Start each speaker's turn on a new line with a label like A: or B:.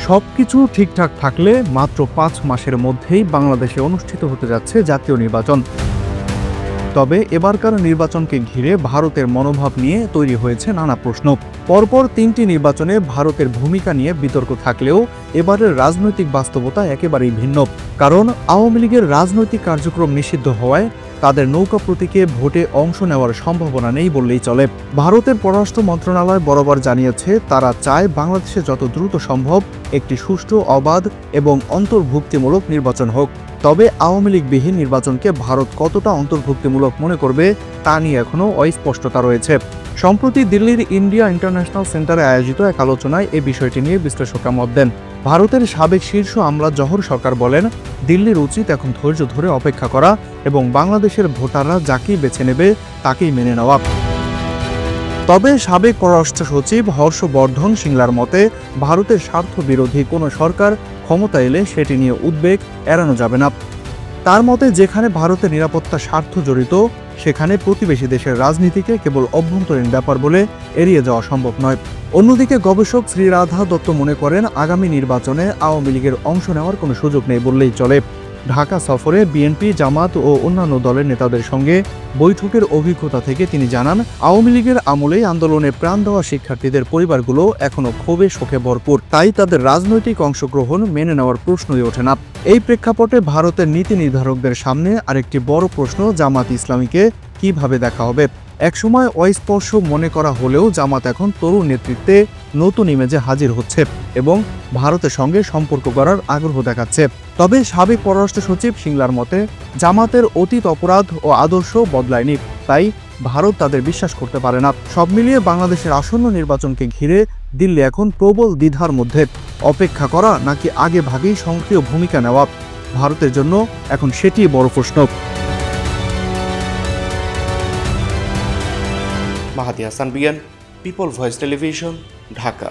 A: সবকিছু ঠিকঠাক থাকলে মাত্র 5 মাসের মধ্যেই বাংলাদেশে অনুষ্ঠিত হতে যাচ্ছে জাতীয় নির্বাচন। তবে এবারকার নির্বাচনকে ঘিরে ভারতের মনোভাব নিয়ে তৈরি হয়েছে নানা প্রশ্ন। পরপর 3টি নির্বাচনে ভারতের ভূমিকা নিয়ে বিতর্ক থাকলেও এবারের রাজনৈতিক বাস্তবতা একেবারেই ভিন্ন। কারণ আওয়ামী লীগের রাজনৈতিক কার্যক্রম নিষিদ্ধ হওয়ায় তাদের নৌকা প্রতীকে ভোটে অংশ নেওয়ার সম্ভাবনা নেই বললেই চলে। ভারতের পররাষ্ট্র মন্ত্রণালয় বরাবর জানিয়েছে তারা চায় বাংলাদেশে যত দ্রুত সম্ভব একটি সুষ্ঠু, অবাধ এবং অন্তর্ভুক্তিমূলক নির্বাচন হোক। তবে আওয়ামী লীগবিহীন নির্বাচনকে ভারত কতটা অন্তর্ভুক্তিমূলক মনে করবে তা নিয়ে এখনও অস্পষ্টতা রয়েছে। সম্প্রতি দিল্লির ইন্ডিয়া ইন্টারন্যাশনাল সেন্টারে আয়োজিত এক আলোচনায় এই বিষয়টি নিয়ে বিশ্লেষকরা মত দেন। ভারতের সাবেক শীর্ষ আমলা জহর সরকার বলেন, দিল্লির উচিত এখন ধৈর্য ধরে অপেক্ষা করা এবং বাংলাদেশের ভোটাররা যাকেই বেছে নেবে তাকেই মেনে নেওয়া। তবে সাবেক পররাষ্ট্র সচিব হর্ষ বর্ধন সিংলার মতে ভারতের স্বার্থ বিরোধী কোনো সরকার ক্ষমতা এলে সেটি নিয়ে উদ্বেগ এড়ানো যাবে না। তার মতে যেখানে ভারতের নিরাপত্তা স্বার্থ জড়িত সেখানে প্রতিবেশী দেশের রাজনীতিকে কেবল অভ্যন্তরীণ ব্যাপার বলে এড়িয়ে যাওয়া সম্ভব নয়। অন্যদিকে গবেষক শ্রীরাধা দত্ত মনে করেন আগামী নির্বাচনে আওয়ামী লীগের অংশ নেওয়ার কোনো সুযোগ নেই বললেই চলে। ঢাকা সফরে বিএনপি, জামাত ও অন্যান্য দলের নেতাদের সঙ্গে বৈঠকের অভিজ্ঞতা থেকে তিনি জানান, আওয়ামী লীগের আমলেই আন্দোলনে প্রাণ দেওয়া শিক্ষার্থীদের পরিবারগুলো এখনো ক্ষোভে শোকে ভরপুর, তাই তাদের রাজনৈতিক অংশগ্রহণ মেনে নেওয়ার প্রশ্নই ওঠে না। এই প্রেক্ষাপটে ভারতের নীতি নির্ধারকদের সামনে আরেকটি বড় প্রশ্ন, জামাত ইসলামীকে কিভাবে দেখা হবে। একসময় অস্পর্শ মনে করা হলেও জামাত এখন তরুণ নেতৃত্বে নতুন ইমেজে হাজির হচ্ছে এবং ভারতের সঙ্গে সম্পর্ক করার আগ্রহ দেখাচ্ছে। তবে সাবেক পররাষ্ট্র সচিব সিংলার মতে জামাতের অতীত অপরাধ ও আদর্শ বদলায়নি, তাই ভারত তাদের বিশ্বাস করতে পারে না। সব মিলিয়ে বাংলাদেশের আসন্ন নির্বাচনকে ঘিরে দিল্লি এখন প্রবল দ্বিধার মধ্যে। অপেক্ষা করা নাকি আগে ভাগেই সক্রিয় ভূমিকা নেওয়া, ভারতের জন্য এখন সেটিই বড় প্রশ্ন।
B: মাহাদি হাসান বিয়ান, পিপল ভয়েস টেলিভিশন, ঢাকা।